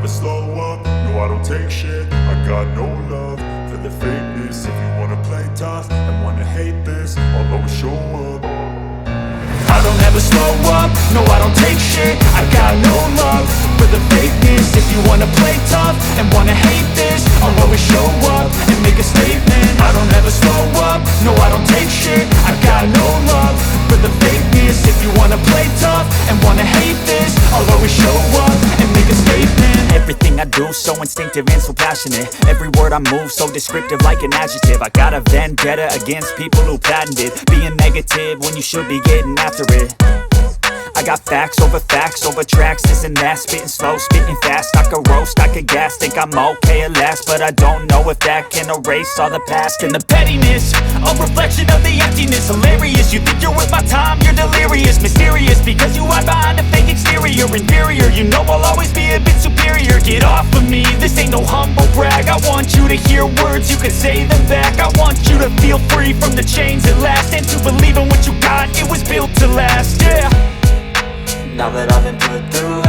slow up, no I don't take shit. I got no love for the fakeness. If you wanna play tough and wanna hate this, I'll always show up. I don't ever slow up, no I don't take shit. I got no love for the fakeness. If you wanna play tough and wanna hate this, I'll always show up and make a statement. I don't ever slow up, no I don't take shit. I got no love for the fakeness. If you wanna play tough and wanna hate this, I'll always show up and make a statement. Everything I do so instinctive and so passionate. Every word I move so descriptive like an adjective. I got a vendetta against people who patented being negative when you should be getting after it. I got facts over tracks, this and that. Spitting slow, spitting fast, I could roast, I could gas. Think I'm okay at last, but I don't know if that can erase all the past. And the pettiness, a reflection of the emptiness. Hilarious, you think you're worth my time, you're delirious. Mysterious, because you hide behind a fake exterior. Inferior, you know I'll always be a bit superior. Get off of me, this ain't no humble brag. I want you to hear words, you can say them back. I want you to feel free from the chains at last, and to believe in what you got, it was built to last, yeah. Now that I've been put through